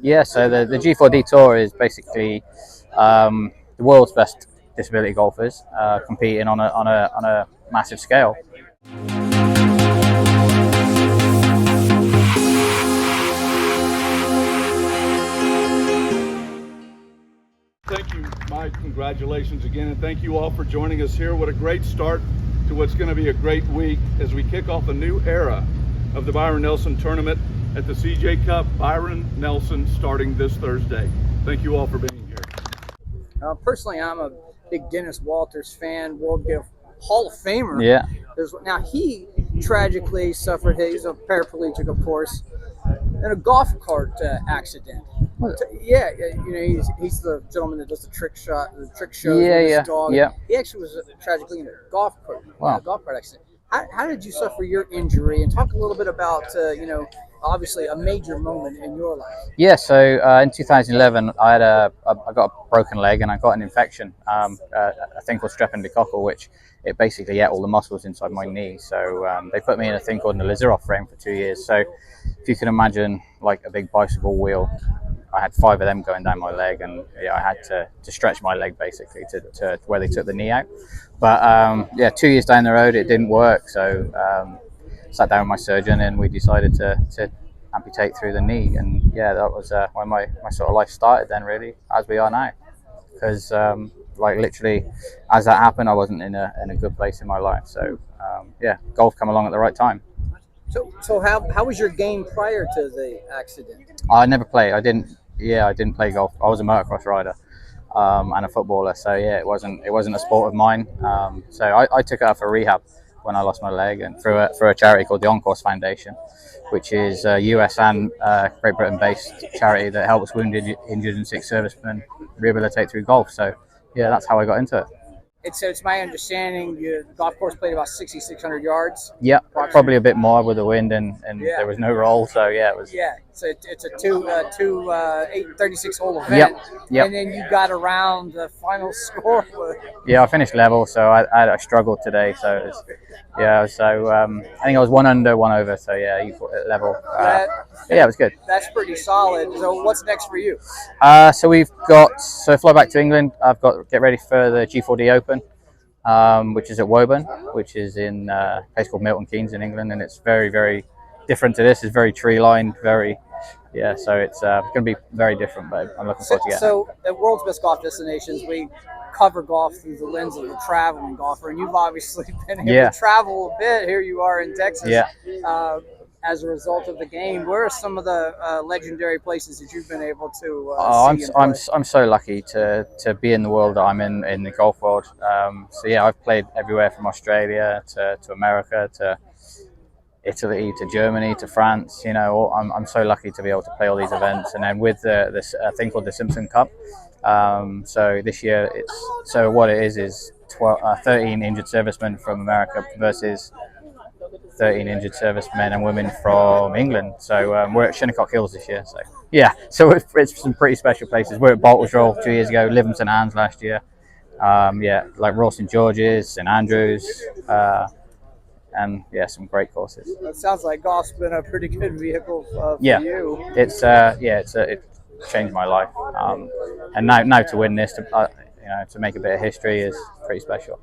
Yeah, so the G4D Tour is basically the world's best disability golfers competing on a massive scale. Thank you, Mike. Congratulations again, and thank you all for joining us here. What a great start to what's going to be a great week as we kick off a new era of the Byron Nelson Tournament at the CJ Cup. Byron Nelson starting this Thursday. Thank you all for being here. Personally, I'm a big Dennis Walters fan, World Gift Hall of Famer. Yeah. Now, he tragically suffered, he's a paraplegic, of course, in a golf cart accident. Yeah, he's the gentleman that does the trick shows with his dog. Yeah. He actually was tragically in a golf cart accident. How did you suffer your injury? And talk a little bit about, obviously a major moment in your life. Yeah, so in 2011, I got a broken leg and I got an infection, a thing called streptococcal, which it basically ate all the muscles inside my knee. So they put me in a thing called an Elizarov frame for 2 years. So if you can imagine like a big bicycle wheel, I had 5 of them going down my leg, and I had to stretch my leg basically to where they took the knee out. But 2 years down the road, it didn't work. So sat down with my surgeon and we decided to amputate through the knee. And yeah, that was when my sort of life started then, really, as we are now. Because literally, as that happened, I wasn't in a good place in my life. So golf come along at the right time. So how was your game prior to the accident? I never played. I didn't play golf. I was a motocross rider and a footballer. So yeah, it wasn't a sport of mine. So I took it out for rehab when I lost my leg, and through a charity called the On-Course Foundation, which is a US and Great Britain based charity that helps wounded, injured and sick servicemen rehabilitate through golf. So yeah, that's how I got into it. It's my understanding the golf course played about 6,600 yards. Yeah, probably a bit more with the wind and there was no roll, so yeah, it was. Yeah, so it's a 36 hole event. Yep. And then you got around the final score. Yeah, I finished level, so I struggled today. So it was, I think I was 1 under, 1 over. So yeah, equal level. Yeah, it was good. That's pretty solid. So what's next for you? So fly back to England. I've got to get ready for the G4D Open, which is at Woburn, which is in a place called Milton Keynes in England, and it's very, very different to this. It's very tree lined, so it's going to be very different, but I'm looking forward to it. So at World's Best Golf Destinations, we cover golf through the lens of a traveling golfer, and you've obviously been able to travel a bit. Here you are in Texas. As a result of the game, where are some of the legendary places that you've been able to see? I'm so lucky to be in the world that I'm in the golf world. I've played everywhere from Australia to America to Italy to Germany to France. I'm so lucky to be able to play all these events, and then with this thing called the Simpson Cup. So this year what it is 13 injured servicemen from America versus 13 injured servicemen and women from England. So we're at Shinnecock Hills this year. So it's some pretty special places. We're at Baltusrol 2 years ago, Lytham St Anne's last year. Like Royal St George's, St Andrews, and some great courses. It sounds like golf's been a pretty good vehicle for you. It changed my life, and now to win this, to make a bit of history is pretty special.